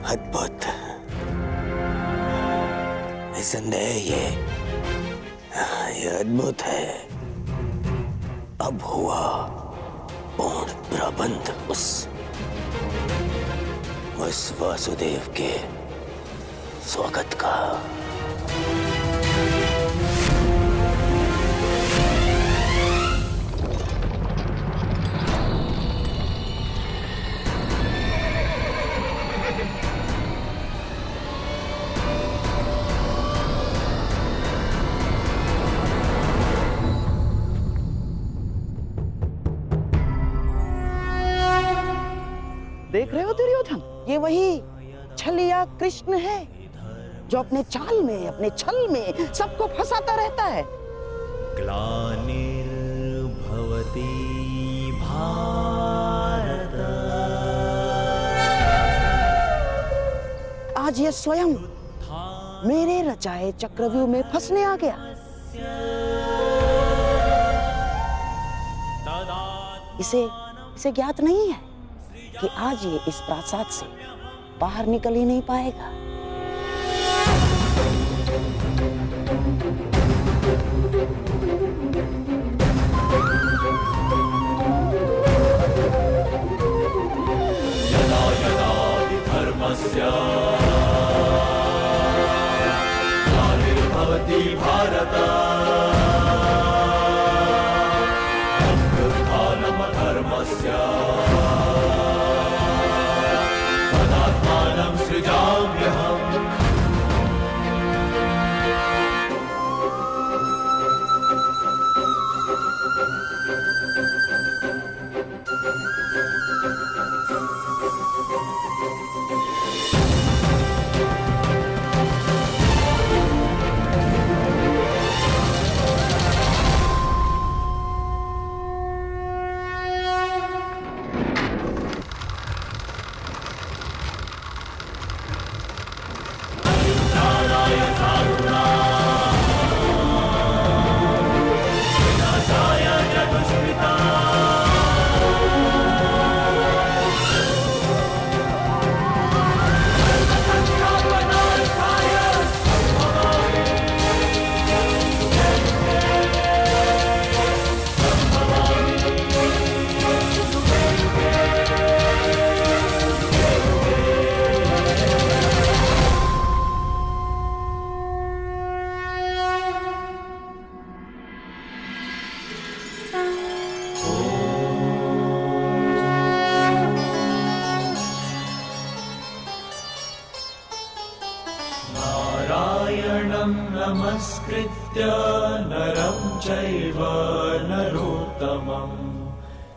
अद्भुत, निसंदेह ये अद्भुत है। अब हुआ पूर्ण प्रबंध उस वासुदेव के स्वागत का। देख रहे हो दुर्योधन, ये वही छलिया कृष्ण है जो अपने चाल में, अपने छल में सबको फंसाता रहता है। ग्लानिर्भवति भारत। आज ये स्वयं मेरे रचाए चक्रव्यूह में फंसने आ गया। इसे ज्ञात नहीं है कि आज ये इस प्रासाद से बाहर निकल ही नहीं पाएगा। यदा यदा धर्मस्य ग्लानिर्भवति भारत अभ्युत्थानम् अधर्मस्य तदात्मानं सृजाम्यहम्। नारायणं नमस्कृत्य नरं चैव नरोत्तमं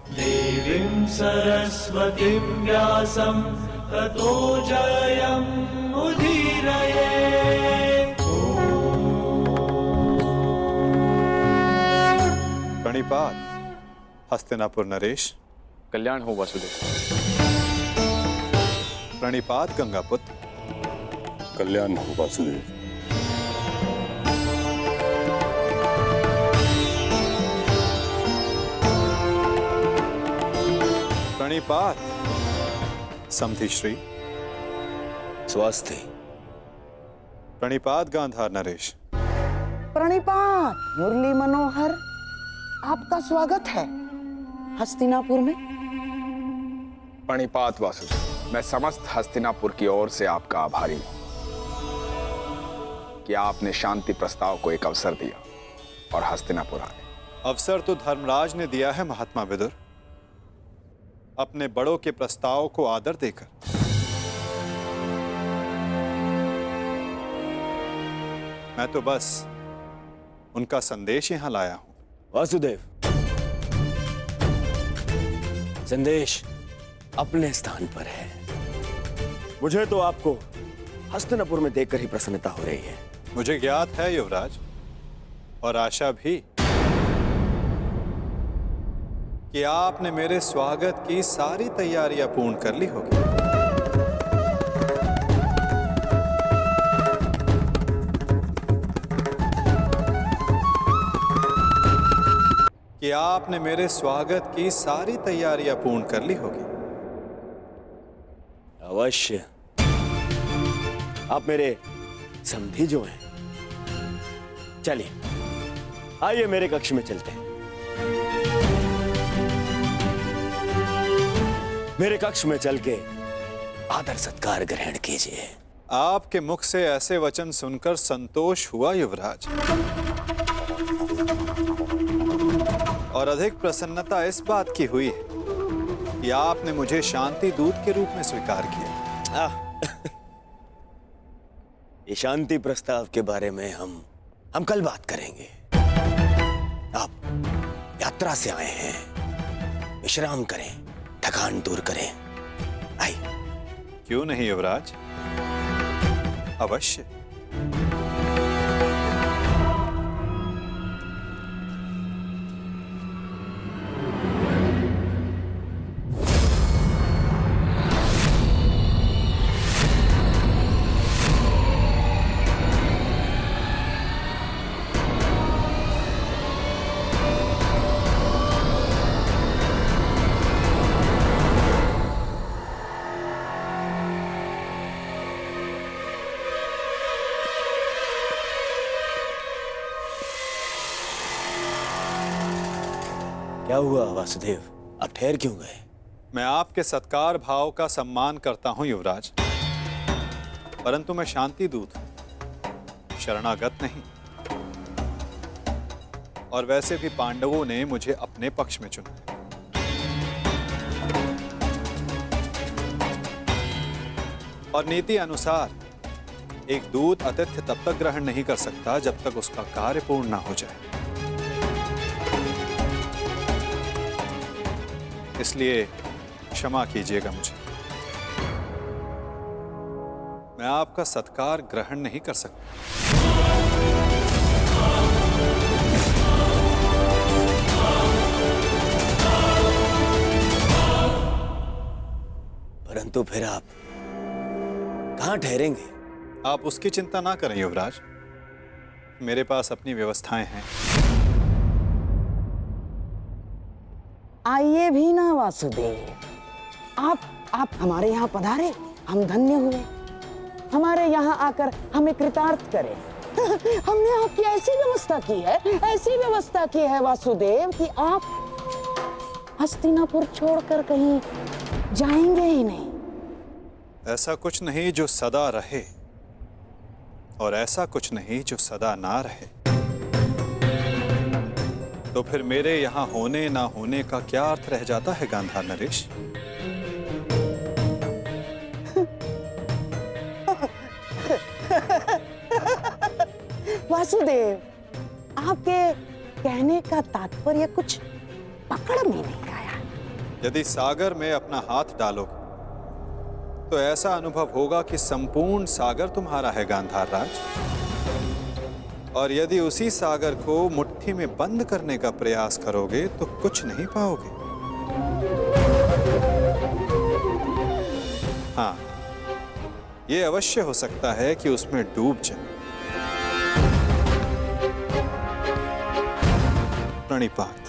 देवीं सरस्वतीं व्यासं ततो जयमुदीरये। प्रणिपात हस्तिनापुर नरेश। कल्याण हो वासुदेव। प्रणिपात गंगापुत्र। कल्याण हो वासुदेव। प्रणिपात समधि श्री। स्वास्थ्य। प्रणिपात गांधार नरेश। प्रणिपात मुरली मनोहर, आपका स्वागत है हस्तिनापुर में। प्रणिपात वासुदेव, मैं समस्त हस्तिनापुर की ओर से आपका आभारी हूं कि आपने शांति प्रस्ताव को एक अवसर दिया और हस्तिनापुर आए। अवसर तो धर्मराज ने दिया है महात्मा विदुर, अपने बड़ों के प्रस्ताव को आदर देकर। मैं तो बस उनका संदेश यहां लाया हूं। वासुदेव, संदेश अपने स्थान पर है। मुझे तो आपको हस्तिनापुर में देखकर ही प्रसन्नता हो रही है। मुझे ज्ञात है युवराज, और आशा भी कि आपने मेरे स्वागत की सारी तैयारियां पूर्ण कर ली होगी। कि आपने मेरे स्वागत की सारी तैयारियां पूर्ण कर ली होगी। अवश्य। आप मेरे समधी जो हैं। चलिए आइए मेरे कक्ष में चलते हैं। मेरे कक्ष में चल के आदर सत्कार ग्रहण कीजिए। आपके मुख से ऐसे वचन सुनकर संतोष हुआ युवराज, और अधिक प्रसन्नता इस बात की हुई कि आपने मुझे शांति दूत के रूप में स्वीकार किया। ये शांति प्रस्ताव के बारे में हम कल बात करेंगे। आप यात्रा से आए हैं, विश्राम करें, थकान दूर करें। आइए। क्यों नहीं युवराज, अवश्य। क्या हुआ वासुदेव, आप ठहर क्यों गए? मैं आपके सत्कार भाव का सम्मान करता हूं युवराज, परंतु मैं शांति दूत हूं, शरणागत नहीं। और वैसे भी पांडवों ने मुझे अपने पक्ष में चुना है। और नीति अनुसार एक दूत आतिथ्य तब तक ग्रहण नहीं कर सकता जब तक उसका कार्य पूर्ण ना हो जाए। इसलिए क्षमा कीजिएगा मुझे, मैं आपका सत्कार ग्रहण नहीं कर सकता। परंतु फिर आप कहां ठहरेंगे? आप उसकी चिंता ना करें युवराज, मेरे पास अपनी व्यवस्थाएं हैं। आइए भी ना वासुदेव, आप हमारे यहाँ पधारे, हम धन्य हुए। हमारे यहाँ आकर हमें कृतार्थ करें। हमने आपकी ऐसी व्यवस्था की है, ऐसी व्यवस्था की है वासुदेव कि आप हस्तिनापुर छोड़कर कहीं जाएंगे ही नहीं। ऐसा कुछ नहीं जो सदा रहे, और ऐसा कुछ नहीं जो सदा ना रहे। तो फिर मेरे यहाँ होने ना होने का क्या अर्थ रह जाता है गांधार नरेश? वासुदेव, आपके कहने का तात्पर्य कुछ पकड़ में नहीं आया। यदि सागर में अपना हाथ डालोगे तो ऐसा अनुभव होगा कि संपूर्ण सागर तुम्हारा है गांधार राज। और यदि उसी सागर को मुट्ठी में बंद करने का प्रयास करोगे तो कुछ नहीं पाओगे। हाँ, यह अवश्य हो सकता है कि उसमें डूब जाए। प्रणिपात।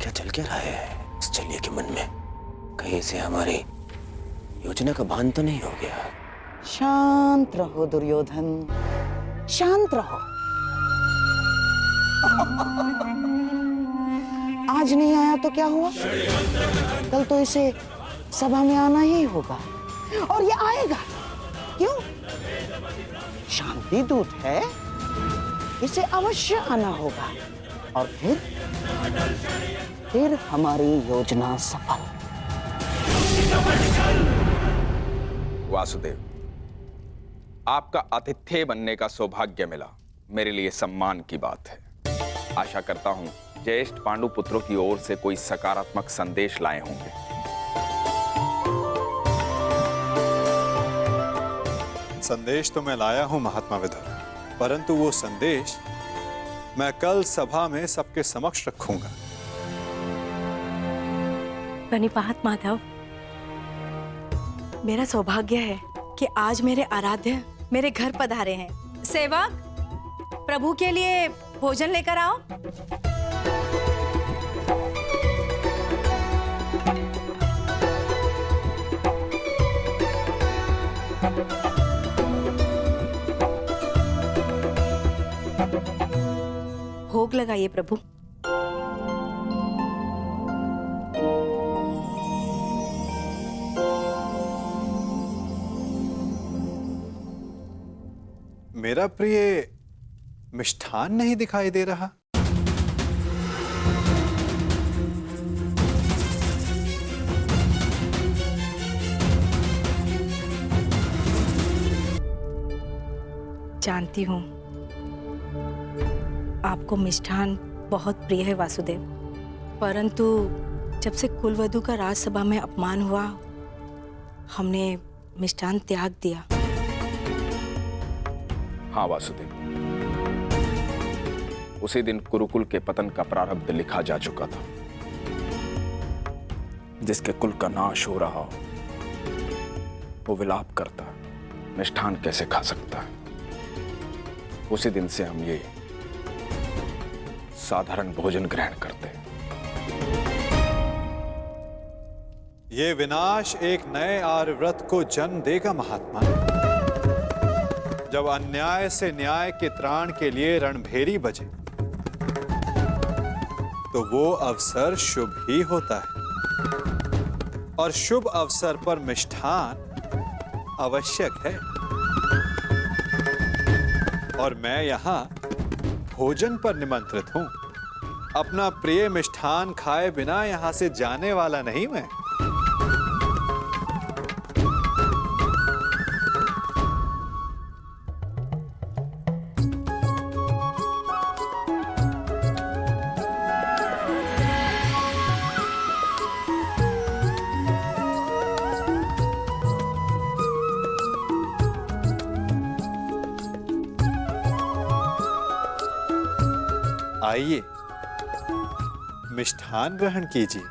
क्या चल क्या रहा है इस चलिए के मन में? कहीं से हमारी योजना का भान तो नहीं हो गया? शांत रहो दुर्योधन, शांत रहो। आज नहीं आया तो क्या हुआ? कल तो इसे सभा में आना ही होगा, और ये आएगा। क्यों? शांति दूत है, इसे अवश्य आना होगा, और फिर हमारी योजना सफल। वासुदेव, आपका आतिथ्य बनने का सौभाग्य मिला, मेरे लिए सम्मान की बात है। आशा करता हूं ज्येष्ठ पांडु पुत्रों की ओर से कोई सकारात्मक संदेश लाए होंगे। संदेश तो मैं लाया हूं महात्मा विदुर, परंतु वो संदेश मैं कल सभा में सबके समक्ष रखूंगा। प्रणिपात माधव, मेरा सौभाग्य है कि आज मेरे आराध्य मेरे घर पधारे हैं। सेवक, प्रभु के लिए भोजन लेकर आओ। भोग लगाइए प्रभु। मेरा प्रिय मिष्ठान नहीं दिखाई दे रहा। जानती हूँ आपको मिष्ठान बहुत प्रिय है वासुदेव, परंतु जब से कुलवधू का राजसभा में अपमान हुआ, हमने मिष्ठान त्याग दिया। हाँ वासुदेव, उसी दिन कुरुकुल के पतन का प्रारब्ध लिखा जा चुका था। जिसके कुल का नाश हो रहा हो वो विलाप करता, मिष्ठान कैसे खा सकता है। उसी दिन से हम ये साधारण भोजन ग्रहण करते हैं। ये विनाश एक नए आर्यव्रत को जन्म देगा महात्मा। जब अन्याय से न्याय के त्राण के लिए रणभेरी बजे तो वो अवसर शुभ ही होता है, और शुभ अवसर पर मिष्ठान आवश्यक है। और मैं यहां भोजन पर निमंत्रित हूं। अपना प्रिय मिष्ठान खाए बिना यहां से जाने वाला नहीं मैं। आइए, मिष्ठान ग्रहण कीजिए।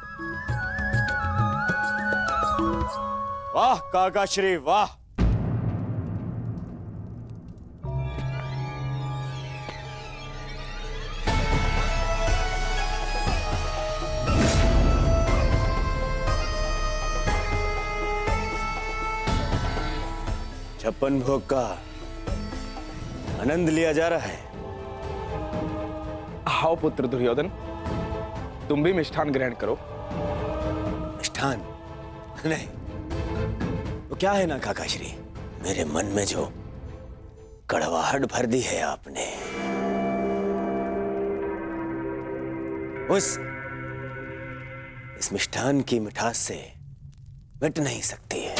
वाह काकाश्री वाह। छप्पन भोग का आनंद लिया जा रहा है। आओ पुत्र दुर्योधन, तुम भी मिष्ठान ग्रहण करो। मिष्ठान नहीं तो क्या है ना काकाश्री, मेरे मन में जो कड़वाहट भर दी है आपने, इस मिष्ठान की मिठास से मिट नहीं सकती है।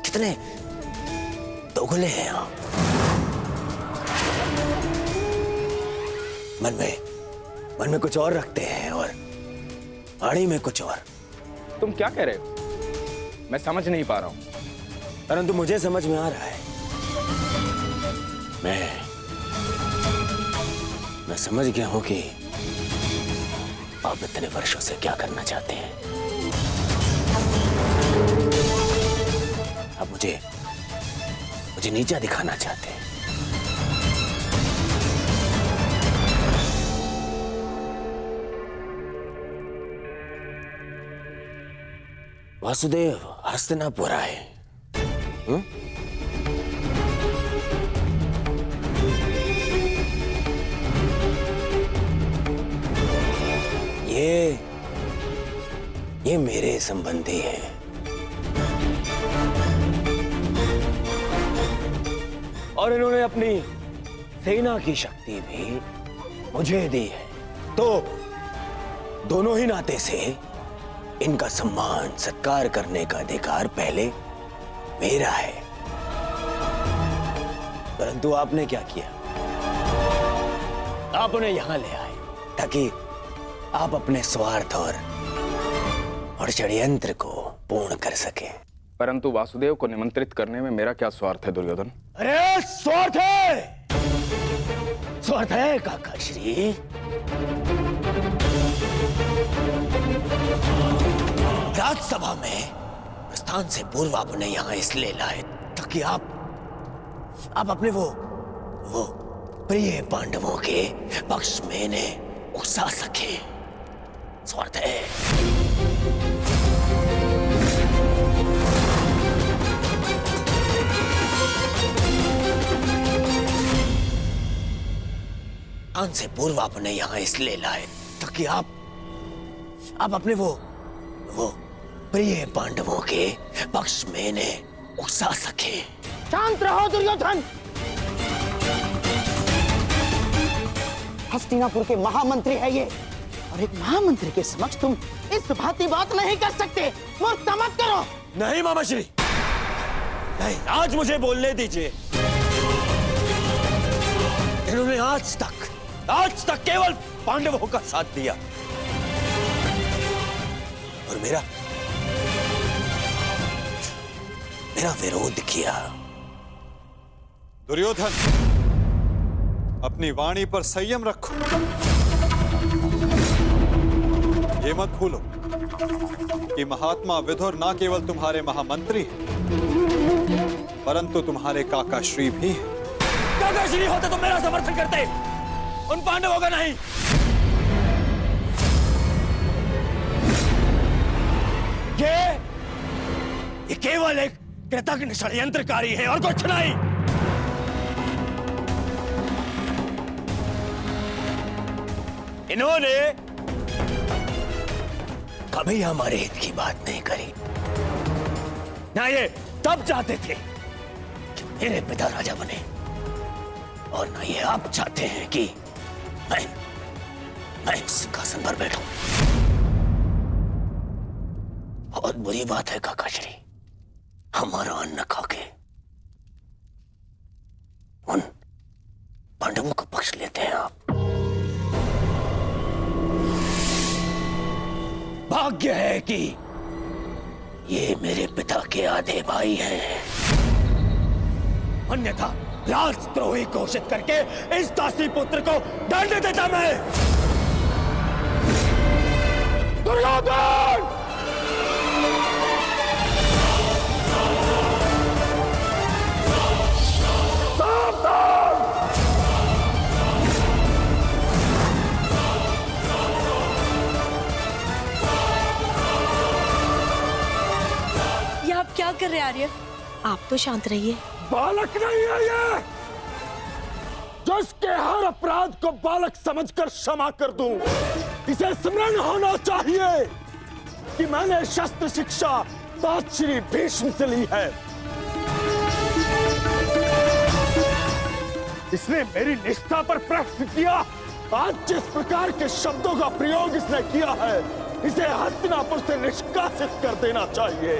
कितने दोगले हैं आप। मन में कुछ और रखते हैं और वाणी में कुछ और। तुम क्या कह रहे हो? मैं समझ नहीं पा रहा हूं। परंतु मुझे समझ में आ रहा है। मैं समझ गया हूं कि आप इतने वर्षों से क्या करना चाहते हैं। आप मुझे नीचा दिखाना चाहते हैं। वासुदेव हस्तिनापुर आए। ये मेरे संबंधी हैं। और इन्होंने अपनी सेना की शक्ति भी मुझे दी है, तो दोनों ही नाते से इनका सम्मान सत्कार करने का अधिकार पहले मेरा है। परंतु आपने क्या किया? आप उन्हें यहां ले आए ताकि आप अपने स्वार्थ और षड्यंत्र को पूर्ण कर सके। परंतु वासुदेव को निमंत्रित करने में मेरा क्या स्वार्थ है दुर्योधन? अरे स्वार्थ है काकाश्री। राजसभा में प्रस्थान से पूर्व आपने यहां इसलिए लाए ताकि आप अपने वो प्रिय पांडवों के पक्ष में इन्हें उकसा सके। स्वार्थ है। प्रस्थान से पूर्व आपने यहां इसलिए लाए ताकि आप अपने वो प्रिय पांडवों के पक्ष में इन्हें उकसा सके। शांत रहो दुर्योधन। हस्तिनापुर के महामंत्री है ये, और एक महामंत्री के समक्ष तुम इस भांति बात नहीं कर सकते। मूर्खता मत करो। नहीं मामा श्री, नहीं, आज मुझे बोलने दीजिए। इन्होंने आज तक केवल पांडवों का साथ दिया और मेरा विरोध किया। दुर्योधन, अपनी वाणी पर संयम रखो। ये मत भूलो कि महात्मा विदुर ना केवल तुम्हारे महामंत्री हैं, परंतु तुम्हारे काका श्री भी हैं। काका श्री होते तो मेरा समर्थन करते, उन पांडवों का नहीं। ये केवल एक कृतज्ञ षड्यंत्रकारी है और कुछ नहीं। इन्होंने कभी हमारे हित की बात नहीं करी। ना ये तब चाहते थे कि मेरे पिता राजा बने, और ना ये आप चाहते हैं कि मैं सिंहासन पर बैठूं। बहुत बुरी बात है काका श्री, हमारा अन्न खाके उन पांडवों का पक्ष लेते हैं आप। भाग्य है कि ये मेरे पिता के आधे भाई हैं, अन्यथा राजद्रोही घोषित करके इस दासी पुत्र को दंड देता मैं। दुर्योधन! ये आप क्या कर रहे हैं आर्य? आप तो शांत रहिए। बालक नहीं है ये, जो इसके हर अपराध को बालक समझकर क्षमा कर दूं। इसे स्मरण होना चाहिए कि मैंने शस्त्र शिक्षा तात श्री भीष्म से ली है। इसने मेरी निष्ठा पर प्रश्न किया। आज जिस प्रकार के शब्दों का प्रयोग इसने किया है, इसे हस्तिनापुर से निष्कासित कर देना चाहिए।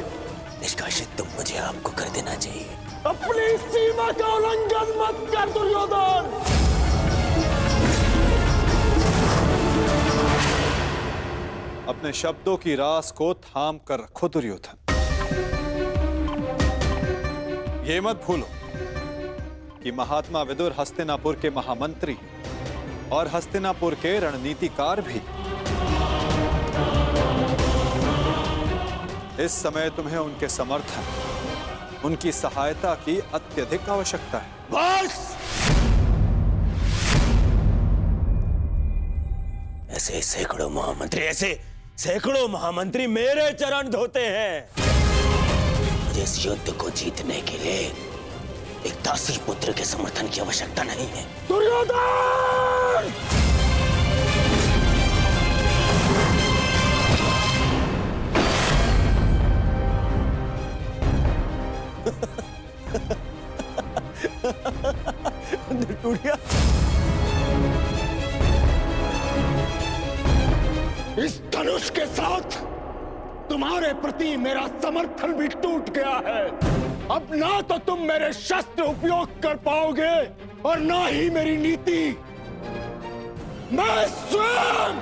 निष्कासित तो मुझे आपको कर देना चाहिए। अपनी सीमा का उल्लंघन मत कर दुर्योधन। अपने शब्दों की रास को थाम कर रखो दुर्योधन। ये मत भूलो कि महात्मा विदुर हस्तिनापुर के महामंत्री और हस्तिनापुर के रणनीतिकार भी। इस समय तुम्हें उनके समर्थन, उनकी सहायता की अत्यधिक आवश्यकता है। बस! ऐसे सैकड़ों महामंत्री मेरे चरण धोते हैं। मुझे इस युद्ध को जीतने के लिए एक दासी पुत्र के समर्थन की आवश्यकता नहीं है। दुर्योधन! टूटिया, इस धनुष के साथ तुम्हारे प्रति मेरा समर्थन भी टूट गया है। अब ना तो तुम मेरे शस्त्र उपयोग कर पाओगे और ना ही मेरी नीति। मैं स्वयं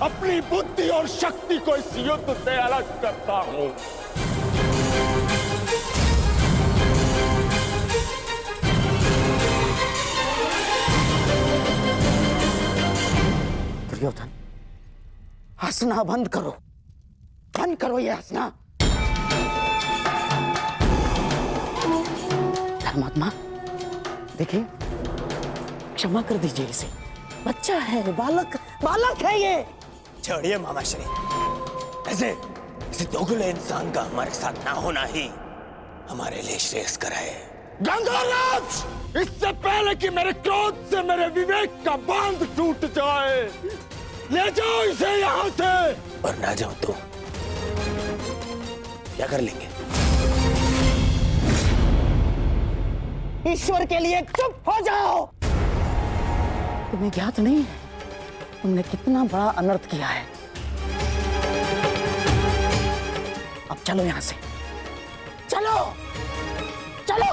अपनी बुद्धि और शक्ति को इस युद्ध से अलग करता हूं। दुर्योधन, हंसना बंद करो। बंद करो ये हंसना। धर्मात्मा, देखिए, क्षमा कर दीजिए इसे। बच्चा है, बालक है ये। छोड़िए मामाश्री, ऐसे इस दोगले इंसान का हमारे साथ ना होना ही हमारे लिए श्रेयस्कर है। गंगाराज, इससे पहले कि मेरे क्रोध से मेरे विवेक का बांध टूट जाए, ले जाओ इसे यहाँ से। और ना जाओ तो क्या कर लेंगे? ईश्वर के लिए चुप हो जाओ। तुम्हें ज्ञात नहीं है तुमने कितना बड़ा अनर्थ किया है। अब चलो यहां से, चलो चलो।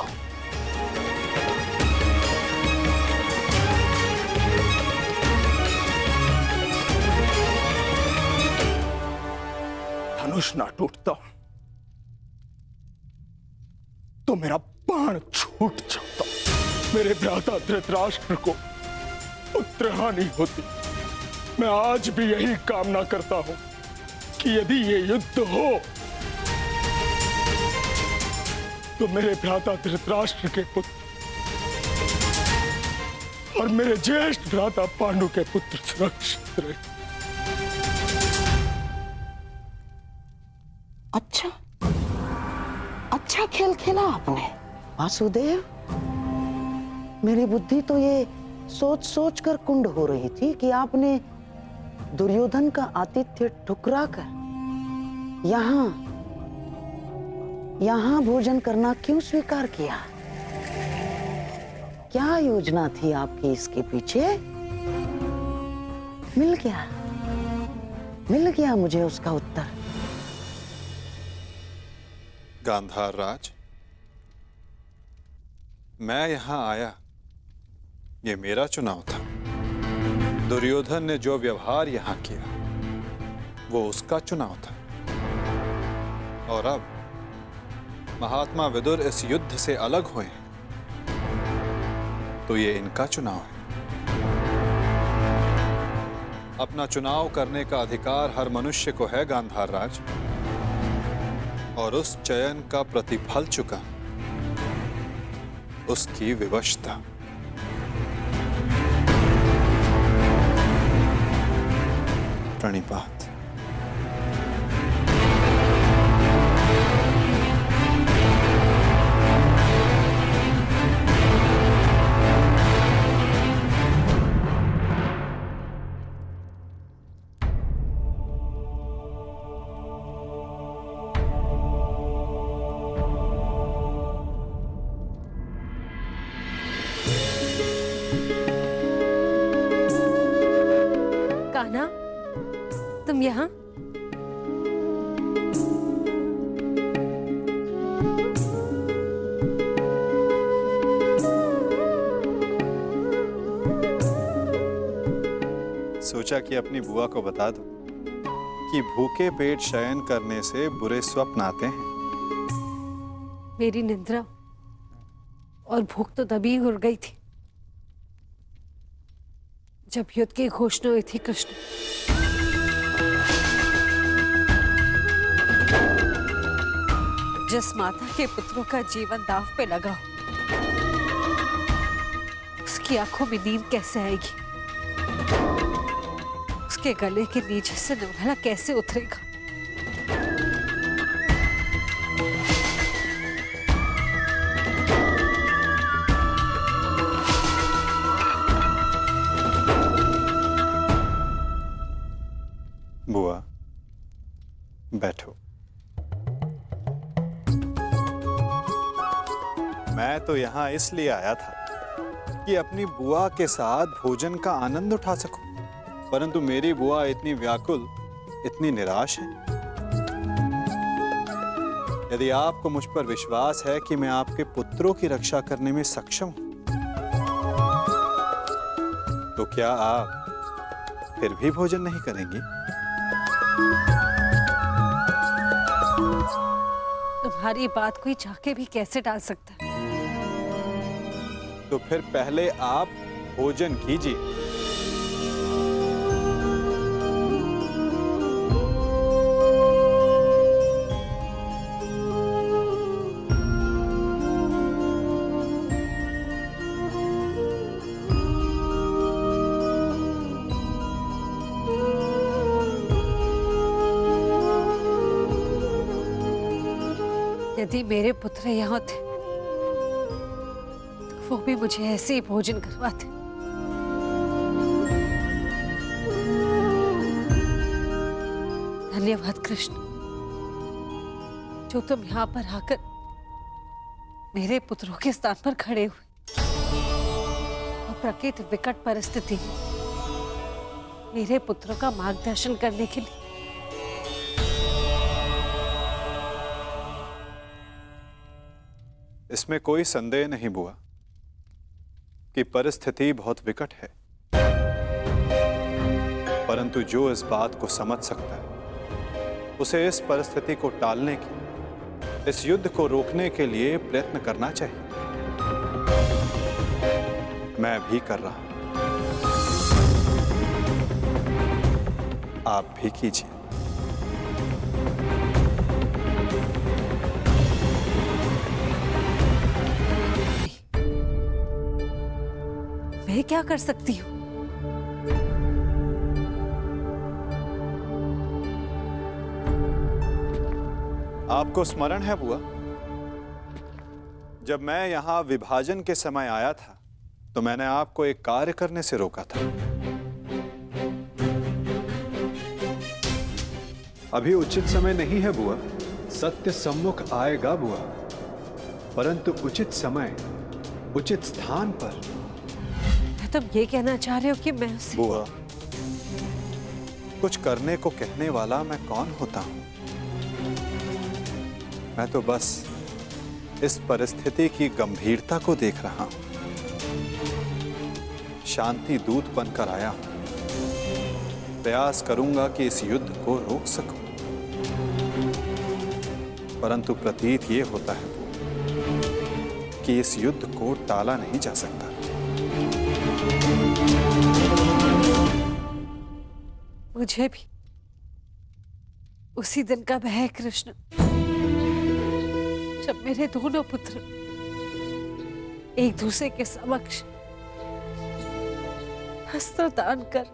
धनुष ना टूटता तो मेरा बाण छूट जाता। मेरे भ्राता धृतराष्ट्र को पुत्रहानि होती। मैं आज भी यही कामना करता हूं कि यदि ये युद्ध हो तो मेरे भ्राता धृतराष्ट्र के पुत्र और मेरे ज्येष्ठ भ्राता पांडु के पुत्र सुरक्षित रहे। अच्छा खेल खेला आपने वासुदेव। मेरी बुद्धि तो ये सोच सोच कर कुंड हो रही थी कि आपने दुर्योधन का आतिथ्य ठुकरा कर यहाँ भोजन करना क्यों स्वीकार किया? क्या योजना थी आपकी इसके पीछे? मिल गया मुझे उसका उत्तर। गांधार राज, मैं यहां आया, ये मेरा चुनाव था। दुर्योधन ने जो व्यवहार यहां किया वो उसका चुनाव था। और अब महात्मा विदुर इस युद्ध से अलग हुए हैं तो ये इनका चुनाव है। अपना चुनाव करने का अधिकार हर मनुष्य को है गांधार राज, और उस चयन का प्रतिफल चुका उसकी विवशता। प्रणिपात। कान्हा, तुम यहाँ? सोचा कि अपनी बुआ को बता दूं कि भूखे पेट शयन करने से बुरे स्वप्न आते हैं। मेरी निद्रा और भूख तो तभी उड़ गई थी जब युद्ध की घोषणा हुई थी। कृष्ण, जिस माता के पुत्रों का जीवन दांव पे लगा हो, उसकी आंखों में नींद कैसे आएगी? उसके गले के नीचे से निर्भला कैसे उतरेगा? बुआ, बैठो। मैं तो यहां इसलिए आया था कि अपनी बुआ के साथ भोजन का आनंद उठा सकूं, परंतु मेरी बुआ इतनी व्याकुल, इतनी निराश है। यदि आपको मुझ पर विश्वास है कि मैं आपके पुत्रों की रक्षा करने में सक्षम हूं, तो क्या आप फिर भी भोजन नहीं करेंगी? तुम्हारी बात कोई चाह के भी कैसे टाल सकता है? तो फिर पहले आप भोजन कीजिए। यदि मेरे पुत्र यहाँ थे तो वो भी मुझे ऐसे ही भोजन करवाते। धन्यवाद कृष्ण, जो तुम यहाँ पर आकर मेरे पुत्रों के स्थान पर खड़े हुए और प्रकृत विकट परिस्थिति में मेरे पुत्रों का मार्गदर्शन करने के लिए। इसमें कोई संदेह नहीं बुआ कि परिस्थिति बहुत विकट है, परंतु जो इस बात को समझ सकता है उसे इस परिस्थिति को टालने के, इस युद्ध को रोकने के लिए प्रयत्न करना चाहिए। मैं भी कर रहा हूं, आप भी कीजिए। मैं क्या कर सकती हूँ? आपको स्मरण है बुआ, जब मैं यहां विभाजन के समय आया था तो मैंने आपको एक कार्य करने से रोका था। अभी उचित समय नहीं है बुआ, सत्य सम्मुख आएगा बुआ, परंतु उचित समय उचित स्थान पर। तुम ये कहना चाह रहे हो कि मैं उसे... बुआ, कुछ करने को कहने वाला मैं कौन होता हूं? मैं तो बस इस परिस्थिति की गंभीरता को देख रहा हूं। शांति दूत बनकर आया हूं। प्रयास करूंगा कि इस युद्ध को रोक सकूं, परंतु प्रतीत ये होता है कि इस युद्ध को टाला नहीं जा सकता। मुझे भी उसी दिन का भय है कृष्ण, जब मेरे दोनों पुत्र एक दूसरे के समक्ष अस्त्र दान कर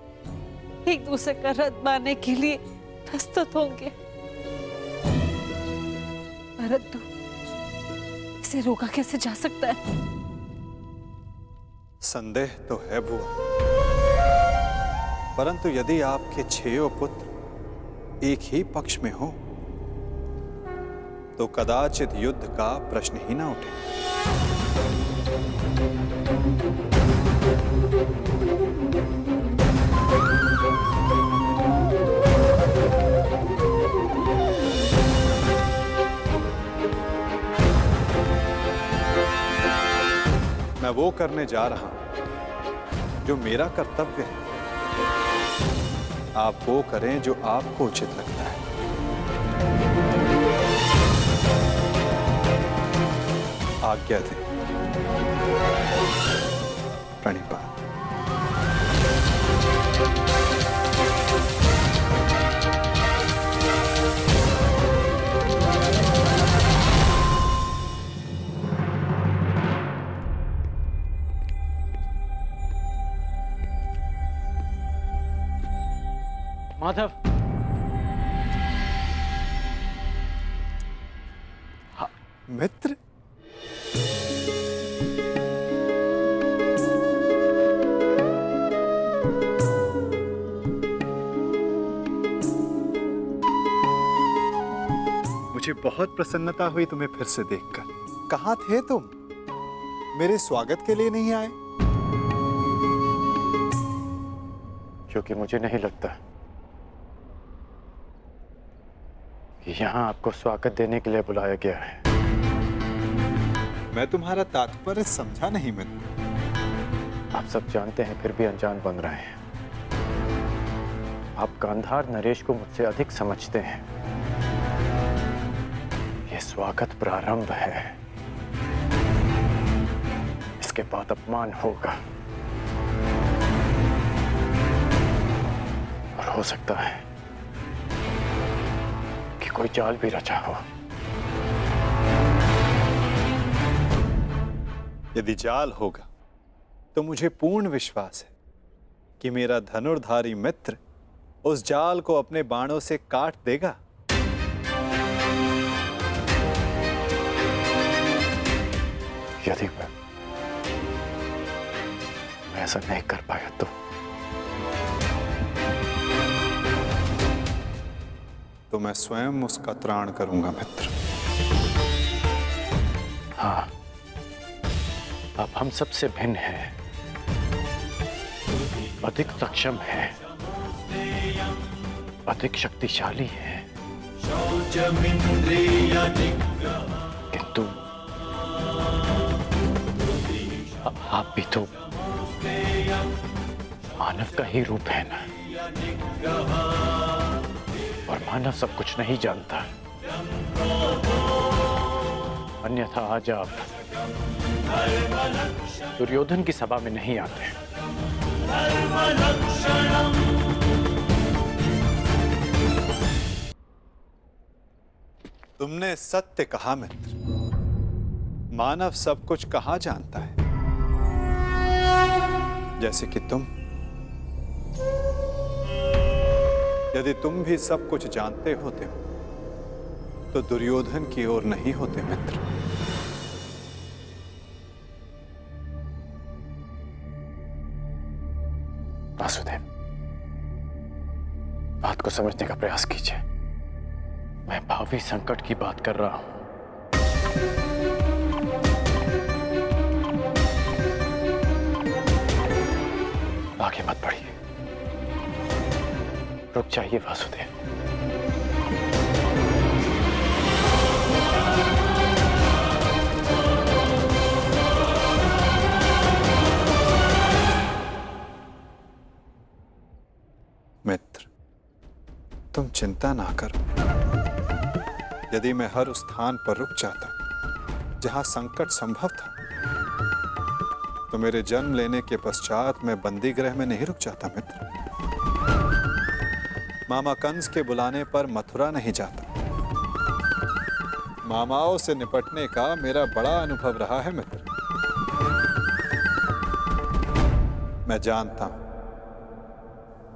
एक दूसरे का रथ बांधने के लिए प्रस्तुत होंगे, परंतु इसे रोका कैसे जा सकता है? संदेह तो है बुआ, परंतु यदि आपके 6 पुत्र एक ही पक्ष में हो तो कदाचित युद्ध का प्रश्न ही ना उठे। मैं वो करने जा रहा हूं जो मेरा कर्तव्य है। आप वो करें जो आपको उचित लगता है। आज्ञा दें। प्रणिपात। माधव, मित्र, मुझे बहुत प्रसन्नता हुई तुम्हें फिर से देखकर। कहाँ थे तुम? मेरे स्वागत के लिए नहीं आए? क्योंकि मुझे नहीं लगता कि यहाँ आपको स्वागत देने के लिए बुलाया गया है। मैं तुम्हारा तात्पर्य समझा नहीं मित्र। आप सब जानते हैं फिर भी अनजान बन रहे हैं। आप गांधार नरेश को मुझसे अधिक समझते हैं। ये स्वागत प्रारंभ है, इसके बाद अपमान होगा और हो सकता है कि कोई जाल भी रचा हो। यदि जाल होगा तो मुझे पूर्ण विश्वास है कि मेरा धनुर्धारी मित्र उस जाल को अपने बाणों से काट देगा। यदि मैं ऐसा नहीं कर पाया तो मैं स्वयं उसका त्राण करूंगा मित्र। हाँ, अब हम सबसे भिन्न हैं, अधिक सक्षम हैं, अधिक शक्तिशाली हैं, किंतु आप भी तो मानव का ही रूप है ना, और मानव सब कुछ नहीं जानता। अन्यथा आज आप दुर्योधन की सभा में नहीं आते। तुमने सत्य कहा मित्र, मानव सब कुछ कहाँ जानता है। जैसे कि तुम, यदि तुम भी सब कुछ जानते होते तो दुर्योधन की ओर नहीं होते मित्र। वासुदेव, बात को समझने का प्रयास कीजिए। मैं भावी संकट की बात कर रहा हूं। आगे मत बढ़िए, रुक जाइए वासुदेव। मित्र, तुम चिंता ना करो। यदि मैं हर उस स्थान पर रुक जाता जहां संकट संभव था, तो मेरे जन्म लेने के पश्चात मैं बंदी गृह में नहीं रुक जाता मित्र। मामा कंस के बुलाने पर मथुरा नहीं जाता। मामाओं से निपटने का मेरा बड़ा अनुभव रहा है मित्र। मैं जानता हूं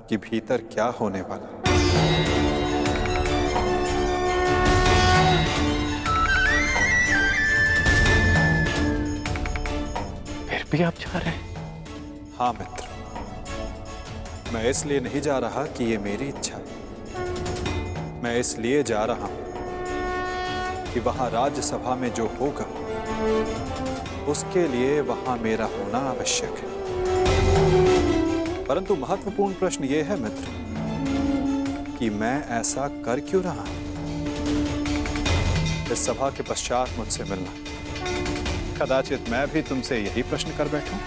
कि भीतर क्या होने वाला। फिर भी आप जा रहे हैं? हाँ मित्र, मैं इसलिए नहीं जा रहा कि ये मेरी इच्छा है। मैं इसलिए जा रहा हूं कि वहां राज्यसभा में जो होगा उसके लिए वहां मेरा होना आवश्यक है। परंतु महत्वपूर्ण प्रश्न ये है मित्र कि मैं ऐसा कर क्यों रहा हूं। इस सभा के पश्चात मुझसे मिलना, कदाचित मैं भी तुमसे यही प्रश्न कर बैठूं।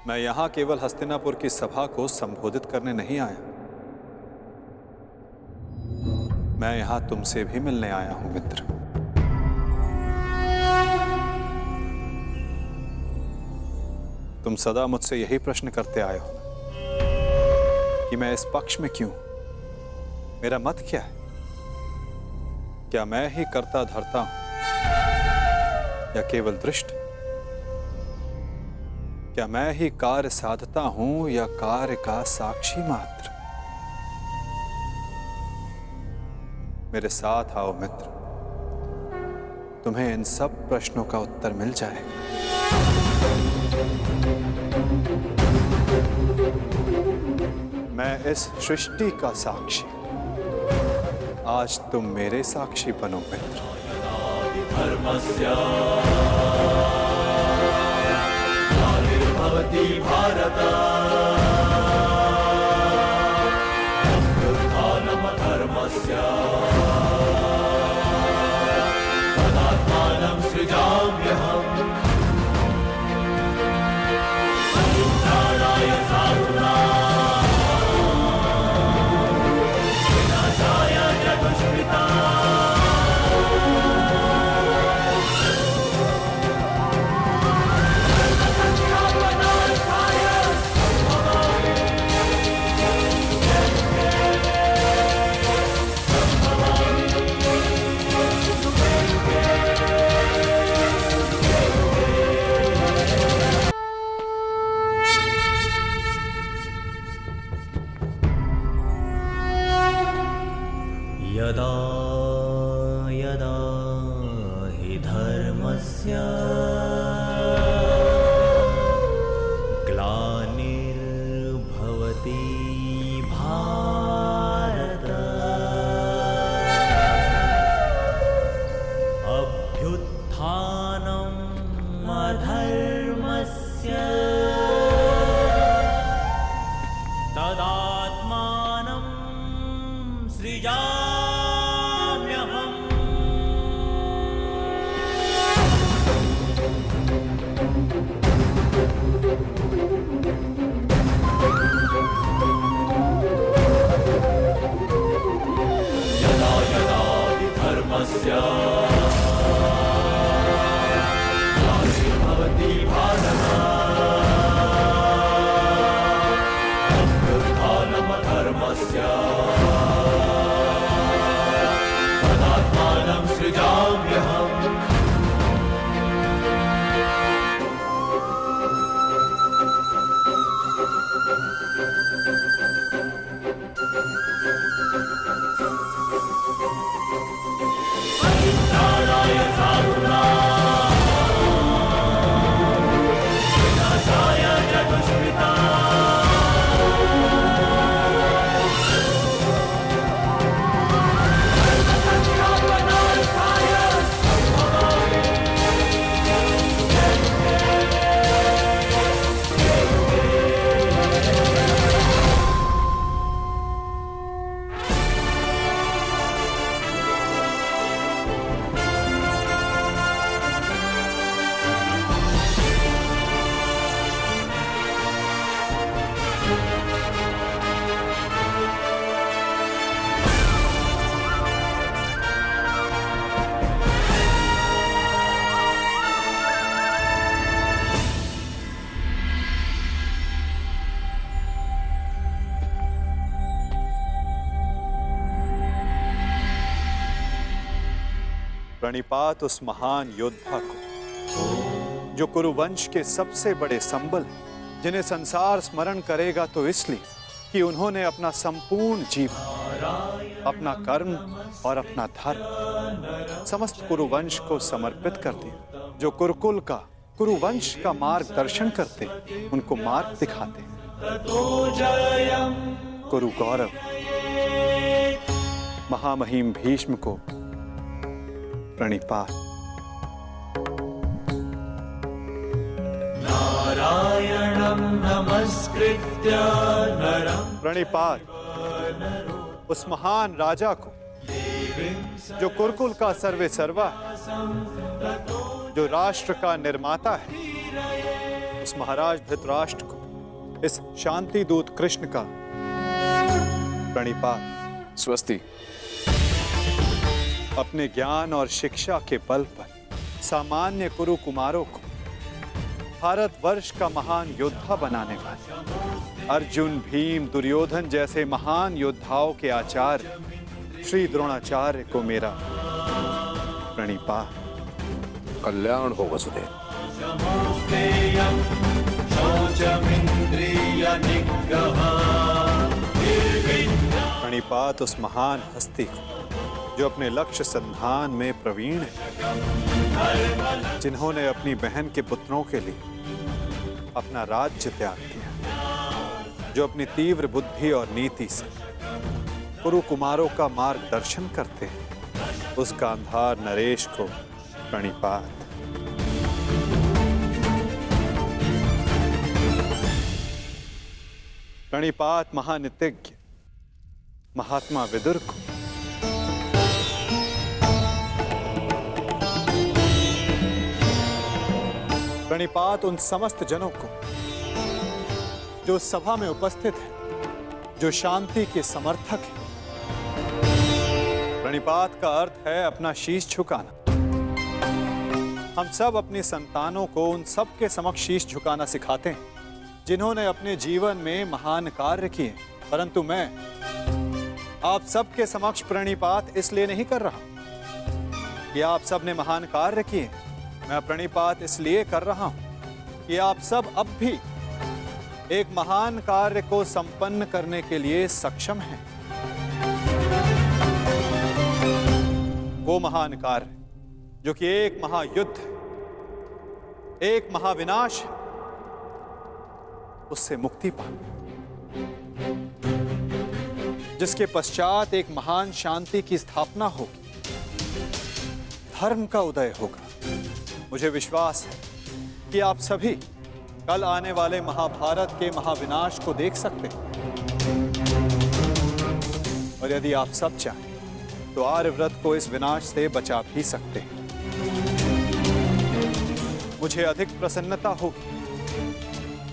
मैं यहां केवल हस्तिनापुर की सभा को संबोधित करने नहीं आया, मैं यहां तुमसे भी मिलने आया हूं मित्र। तुम सदा मुझसे यही प्रश्न करते आए हो कि मैं इस पक्ष में क्यों, मेरा मत क्या है। क्या मैं ही कर्ता धर्ता हूं या केवल दृष्ट? क्या मैं ही कार्य साधता हूं या कार्य का साक्षी मात्र? मेरे साथ आओ मित्र, तुम्हें इन सब प्रश्नों का उत्तर मिल जाएगा। मैं इस सृष्टि का साक्षी, आज तुम मेरे साक्षी बनो मित्र। भवति भारत उत्थानम धर्मस्य तदात्मानं सृजाम्यहम् परित्राणाय साधूनां विनाशाय च दुष्कृताम्। यदा यदा हि धर्मस्य सृजाम्यहम् यदा यदा हि धर्मस्य ग्लानिर्भवति भारत अभ्युत्थानमधर्मस्य तदात्मानं सृजाम्यहम् परित्राणाय साधूनां विनाशाय च प्रणिपात उस महान योद्धा को जो कुरुवंश के सबसे बड़े संबल हैं, जिन्हें संसार स्मरण करेगा तो इसलिए कि उन्होंने अपना संपूर्ण जीवन, अपना कर्म और अपना धर्म समस्त कुरुवंश को समर्पित कर दिया। जो कुरुकुल का, कुरुवंश का मार्गदर्शन करते, उनको मार्ग दिखाते। कुरु गौरव महामहिम भीष्म को प्रणिपात। नारायणं नमस्कृत्य नरं प्रणिपात उस महान राजा को जो कुरुकुल का सर्वे सर्वा है, जो राष्ट्र का निर्माता है, उस महाराज धृतराष्ट्र को, इस शांति दूत कृष्ण का प्रणिपात। स्वस्ति। अपने ज्ञान और शिक्षा के बल पर सामान्य कुरु कुमारों को भारतवर्ष का महान योद्धा बनाने वाले अर्जुन, भीम, दुर्योधन जैसे महान योद्धाओं के आचार्य श्री द्रोणाचार्य को मेरा प्रणिपात। कल्याण हो वसुदेव। प्रणिपात उस महान हस्ती को जो अपने लक्ष्य संधान में प्रवीण है, जिन्होंने अपनी बहन के पुत्रों के लिए अपना राज्य त्याग किया, जो अपनी तीव्र बुद्धि और नीति से कुरु कुमारों का मार्गदर्शन करते हैं, उस गांधार नरेश को प्रणिपात। प्रणिपात महानितिज्ञ महात्मा विदुर को। प्रणिपात उन समस्त जनों को जो सभा में उपस्थित हैं, जो शांति के समर्थक हैं। प्रणिपात का अर्थ है अपना शीश झुकाना। हम सब अपनी संतानों को उन सब के समक्ष शीश झुकाना सिखाते हैं जिन्होंने अपने जीवन में महान कार्य किए, परंतु मैं आप सबके समक्ष प्रणिपात इसलिए नहीं कर रहा कि आप सब ने महान कार्य किए। मैं प्रणिपात इसलिए कर रहा हूं कि आप सब अब भी एक महान कार्य को संपन्न करने के लिए सक्षम हैं। वो महान कार्य जो कि एक महायुद्ध है, एक महाविनाश है, उससे मुक्ति पाना, जिसके पश्चात एक महान शांति की स्थापना होगी, धर्म का उदय होगा। मुझे विश्वास है कि आप सभी कल आने वाले महाभारत के महाविनाश को देख सकते हैं। और और यदि आप सब चाहें तो आर्यव्रत को इस विनाश से बचा भी सकते हैं। मुझे अधिक प्रसन्नता होगी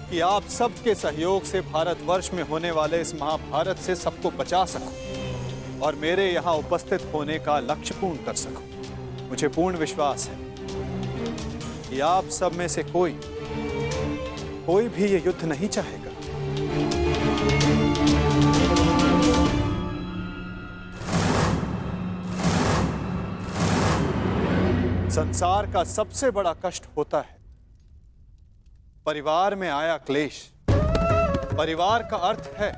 कि आप सबके सहयोग से भारतवर्ष में होने वाले इस महाभारत से सबको बचा सकूं और मेरे यहाँ उपस्थित होने का लक्ष्य पूर्ण कर सकूं। मुझे पूर्ण विश्वास है कि आप सब में से कोई भी ये युद्ध नहीं चाहेगा। संसार का सबसे बड़ा कष्ट होता है परिवार में आया क्लेश। परिवार का अर्थ है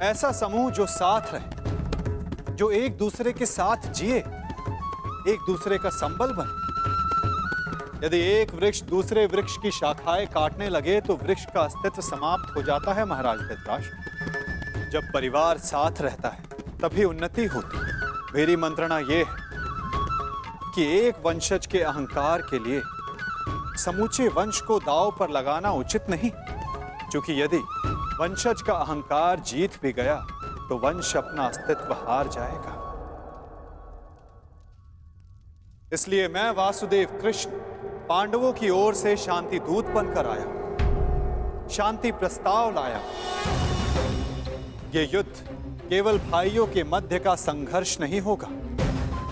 ऐसा समूह जो साथ रहे, जो एक दूसरे के साथ जिए, एक दूसरे का संबल बने। यदि एक वृक्ष दूसरे वृक्ष की शाखाएं काटने लगे तो वृक्ष का अस्तित्व समाप्त हो जाता है महाराज धृतराष्ट्र। जब परिवार साथ रहता है तभी उन्नति होती है। मेरी मंत्रणा यह है कि एक वंशज के अहंकार के लिए समूचे वंश को दांव पर लगाना उचित नहीं, क्योंकि यदि वंशज का अहंकार जीत भी गया तो वंश अपना अस्तित्व हार जाएगा। इसलिए मैं वासुदेव कृष्ण पांडवों की ओर से शांति दूत बनकर आया, शांति प्रस्ताव लाया। यह युद्ध केवल भाइयों के मध्य का संघर्ष नहीं होगा,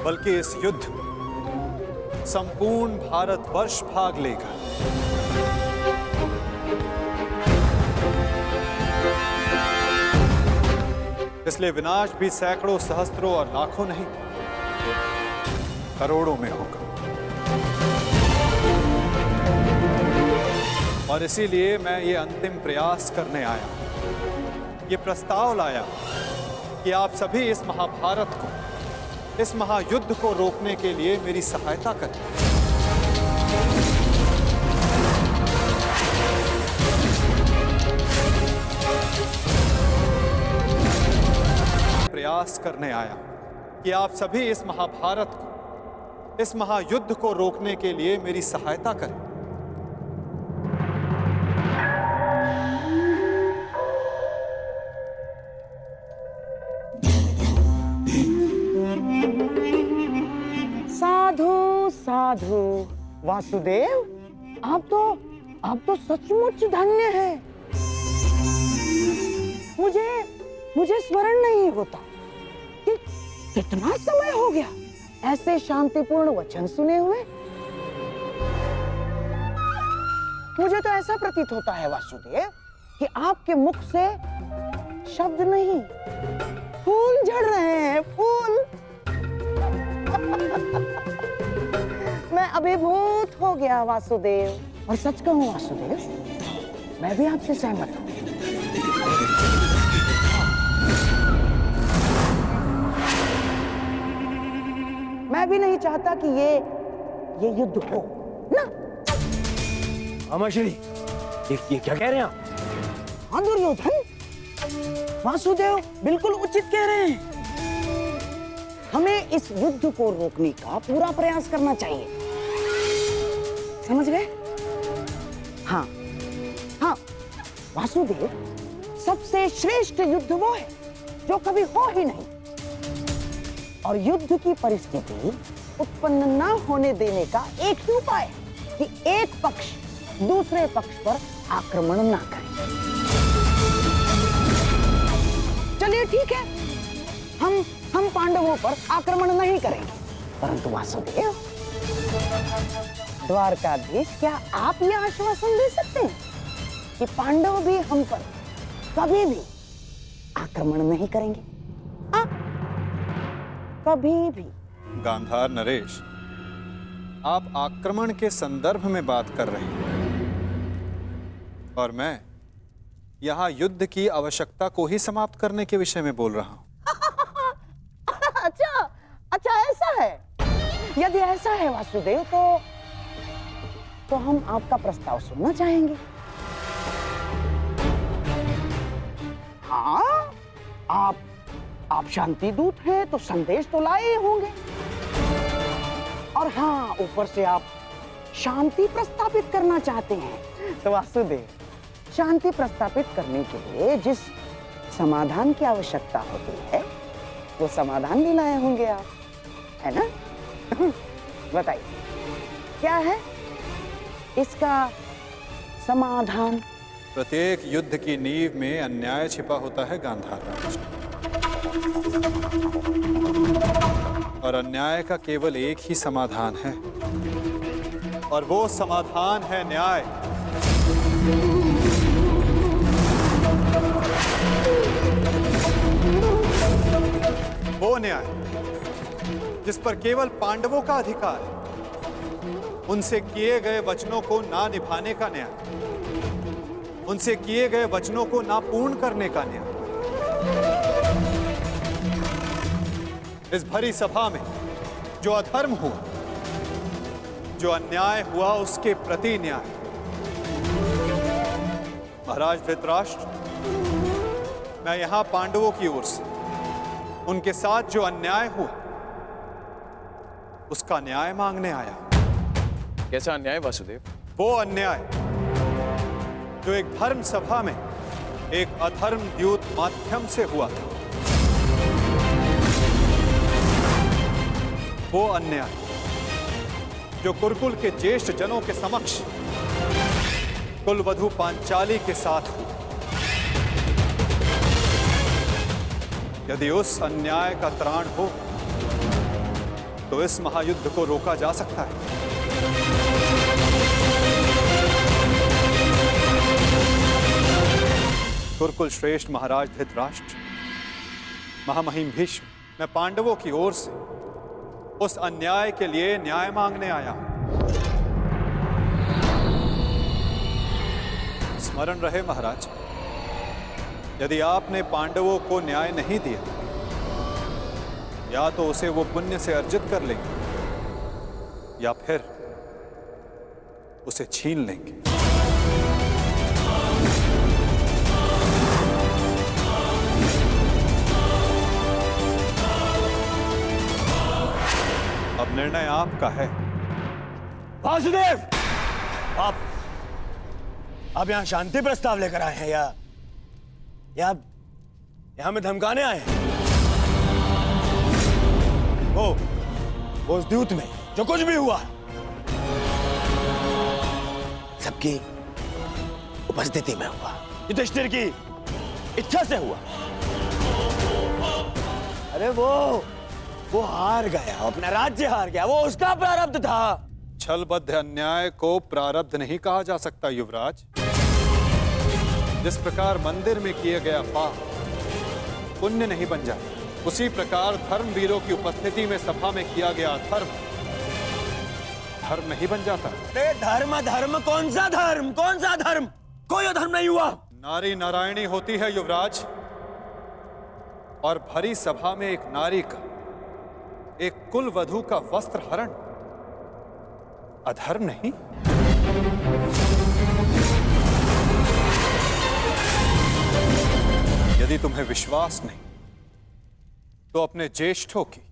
बल्कि इस युद्ध में संपूर्ण भारतवर्ष भाग लेगा। इसलिए विनाश भी सैकड़ों, सहस्त्रों और लाखों नहीं, करोड़ों में होगा। और इसीलिए मैं ये अंतिम प्रयास करने आया, ये प्रस्ताव लाया कि आप सभी इस महाभारत को, इस महायुद्ध को रोकने के लिए मेरी सहायता करें। प्रयास करने आया कि आप सभी इस महाभारत को, इस महायुद्ध को रोकने के लिए मेरी सहायता करें। साधु साधु वासुदेव, आप तो सचमुच धन्य हैं। मुझे स्मरण नहीं होता कि कितना समय हो गया ऐसे शांतिपूर्ण वचन सुने हुए। मुझे तो ऐसा प्रतीत होता है वासुदेव कि आपके मुख से शब्द नहीं, फूल झड़ रहे हैं, फूल। मैं अभिभूत हो गया वासुदेव। और सच कहूं वासुदेव, मैं भी आपसे सहमत हूं। मैं भी नहीं चाहता कि ये युद्ध हो ना। अमाश्री, ये क्या कह रहे हैं आप? हाँ दुर्योधन, वासुदेव बिल्कुल उचित कह रहे हैं। हमें इस युद्ध को रोकने का पूरा प्रयास करना चाहिए, समझ गए? हाँ हाँ वासुदेव, सबसे श्रेष्ठ युद्ध वो है जो कभी हो ही नहीं। और युद्ध की परिस्थिति उत्पन्न न होने देने का एक ही उपाय है कि एक पक्ष दूसरे पक्ष पर आक्रमण ना करे। चलिए ठीक है, हम पांडवों पर आक्रमण नहीं करेंगे, परंतु वासुदेव, द्वारकाधीश, क्या आप यह आश्वासन दे सकते हैं कि पांडव भी हम पर कभी भी आक्रमण नहीं करेंगे? कभी भी। गांधार नरेश, आप आक्रमण के संदर्भ में बात कर रहे हैं और मैं यहाँ युद्ध की आवश्यकता को ही समाप्त करने के विषय में बोल रहा हूँ। अच्छा ऐसा है। यदि ऐसा है वासुदेव, तो हम आपका प्रस्ताव सुनना चाहेंगे। हाँ, आप शांति दूत हैं तो संदेश तो लाए होंगे। और हाँ, ऊपर से आप शांति प्रस्तापित करना चाहते हैं। तो वासुदेव, शांति प्रस्तापित करने के लिए जिस समाधान की आवश्यकता होती है वो समाधान भी लाए होंगे आप, है ना? बताइए क्या है इसका समाधान? प्रत्येक युद्ध की नींव में अन्याय छिपा होता है गांधार राज, और अन्याय का केवल एक ही समाधान है, और वो समाधान है न्याय। वो न्याय जिस पर केवल पांडवों का अधिकार है, उनसे किए गए वचनों को ना निभाने का न्याय, उनसे किए गए वचनों को ना पूर्ण करने का न्याय। इस भरी सभा में जो अधर्म हुआ, जो अन्याय हुआ, उसके प्रति न्याय। महाराज धृतराष्ट्र, मैं यहां पांडवों की ओर से उनके साथ जो अन्याय हुआ उसका न्याय मांगने आया। कैसा अन्याय वासुदेव? वो अन्याय जो एक धर्म सभा में एक अधर्म द्यूत माध्यम से हुआ था। वो अन्याय जो कुरुकुल के ज्येष्ठ जनों के समक्ष कुलवधू पांचाली के साथ हुआ। यदि उस अन्याय का त्राण हो तो इस महायुद्ध को रोका जा सकता है। कुरुकुल श्रेष्ठ महाराज धृतराष्ट्र, महामहिम भीष्म, मैं पांडवों की ओर से उस अन्याय के लिए न्याय मांगने आया हूं। स्मरण रहे महाराज, यदि आपने पांडवों को न्याय नहीं दिया, या तो उसे वो पुण्य से अर्जित कर लेंगे या फिर उसे छीन लेंगे। अब निर्णय आपका है। वासुदेव, आप यहां शांति प्रस्ताव लेकर आए हैं या हमें धमकाने आए हैं? वो उस द्यूत में जो कुछ भी हुआ सबकी उपस्थिति में हुआ, युधिष्ठिर की इच्छा से हुआ। अरे वो हार गया, अपना राज्य हार गया, वो उसका प्रारब्ध था। छलबद्ध अन्याय को प्रारब्ध नहीं कहा जा सकता युवराज। जिस प्रकार मंदिर में किया गया पाप पुण्य नहीं बन जाता, उसी प्रकार धर्मवीरों की उपस्थिति में सभा में किया गया धर्म धर्म नहीं बन जाता। धर्म कौन सा धर्म? कौन सा धर्म? कोई धर्म नहीं हुआ। नारी नारायणी होती है युवराज, और भरी सभा में एक नारी का, एक कुलवधू का वस्त्र हरण अधर्म नहीं? यदि तुम्हें विश्वास नहीं तो अपने ज्येष्ठों की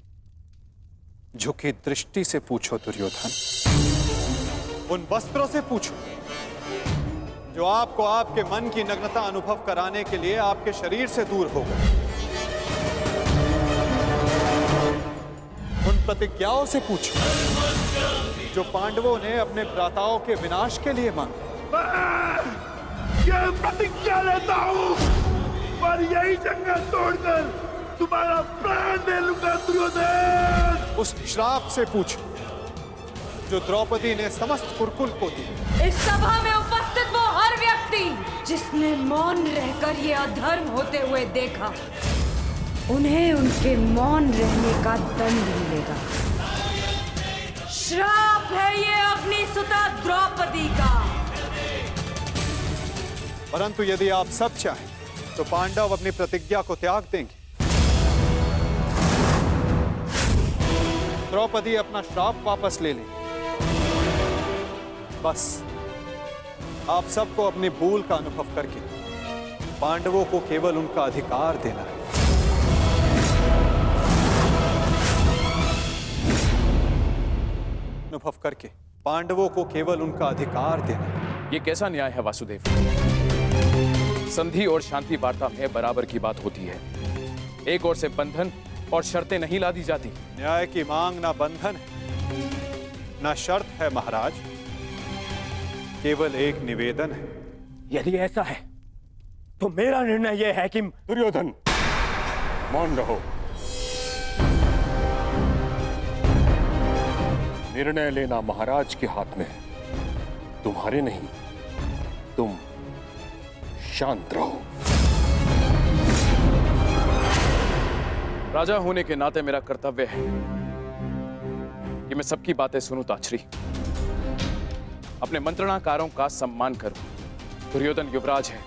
झुकी दृष्टि से पूछो दुर्योधन। उन वस्त्रों से पूछो जो आपको आपके मन की नग्नता अनुभव कराने के लिए आपके शरीर से दूर हो गए। उन प्रतिज्ञाओं से पूछो जो पांडवों ने अपने भ्राताओं के विनाश के लिए मांगी। ये प्रतिज्ञा लेता हूं और यही जंगल तोड़कर तुम्हारा प्राण दे लूंगा दुर्योधन। उस श्राप से पूछो जो द्रौपदी ने समस्त कुरुकुल को दी। इस सभा में उपस्थित वो हर व्यक्ति जिसने मौन रहकर ये अधर्म होते हुए देखा, उन्हें उनके मौन रहने का दंड मिलेगा। श्राप है ये अपनी सुता द्रौपदी का। परंतु यदि आप सब चाहें तो पांडव अपनी प्रतिज्ञा को त्याग देंगे। द्रौपदी अपना श्राप वापस ले लेंगे। बस आप सबको अपनी भूल का अनुभव करके पांडवों को केवल उनका अधिकार देना है। अनुभव करके पांडवों को केवल उनका अधिकार देना है। ये कैसा न्याय है वासुदेव? संधि और शांति वार्ता में बराबर की बात होती है। एक ओर से बंधन और शर्तें नहीं ला दी जाती। न्याय की मांग ना बंधन है ना शर्त है महाराज, केवल एक निवेदन है। यदि ऐसा है तो मेरा निर्णय यह है कि दुर्योधन, मौन रहो। निर्णय लेना महाराज के हाथ में है, तुम्हारे नहीं। तुम शांत रहो। राजा होने के नाते मेरा कर्तव्य है कि मैं सबकी बातें सुनूं ताछरी, अपने मंत्रणाकारों का सम्मान करूं। दुर्योधन युवराज है,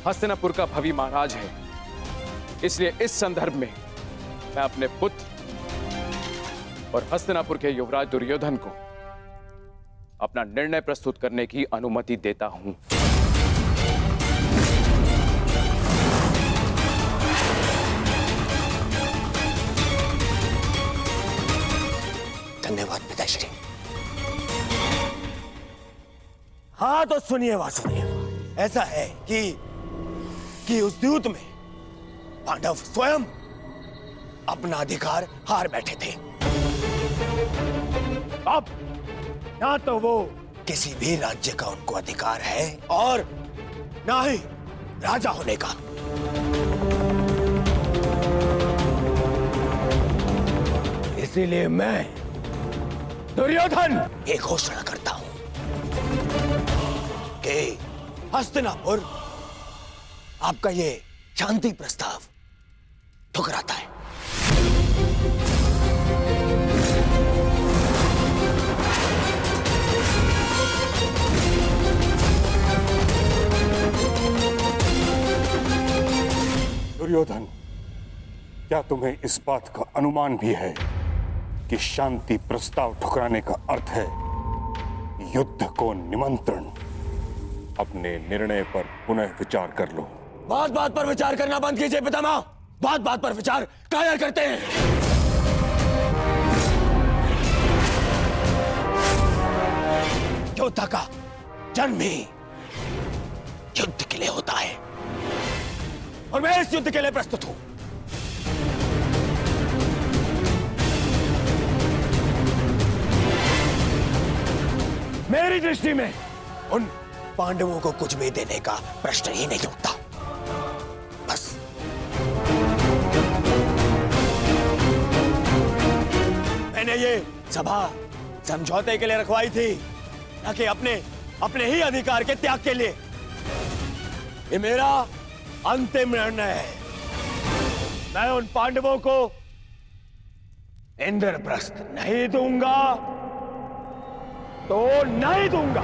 हस्तिनापुर का भवी महाराज है, इसलिए इस संदर्भ में मैं अपने पुत्र और हस्तिनापुर के युवराज दुर्योधन को अपना निर्णय प्रस्तुत करने की अनुमति देता हूं। धन्यवाद पिताश्री। हाँ तो सुनिए वासुदेव, ऐसा है कि उस द्यूत में पांडव स्वयं अपना अधिकार हार बैठे थे। अब ना तो वो किसी भी राज्य का उनको अधिकार है और ना ही राजा होने का। इसीलिए मैं दुर्योधन ये घोषणा करता हूं कि हस्तिनापुर आपका ये शांति प्रस्ताव ठुकराता है। दुर्योधन, क्या तुम्हें इस बात का अनुमान भी है कि शांति प्रस्ताव ठुकराने का अर्थ है युद्ध को निमंत्रण? अपने निर्णय पर पुनः विचार कर लो। बात बात पर विचार करना बंद कीजिए पितामह। बात बात पर विचार कायर करते हैं। योद्धा का जन्म ही युद्ध के लिए होता है और मैं इस युद्ध के लिए प्रस्तुत हूं। मेरी दृष्टि में उन पांडवों को कुछ भी देने का प्रश्न ही नहीं उठता। बस मैंने ये सभा समझौते के लिए रखवाई थी, न कि अपने ही अधिकार के त्याग के लिए। ये मेरा अंतिम निर्णय है। मैं उन पांडवों को इंद्रप्रस्थ नहीं दूंगा तो नहीं दूंगा।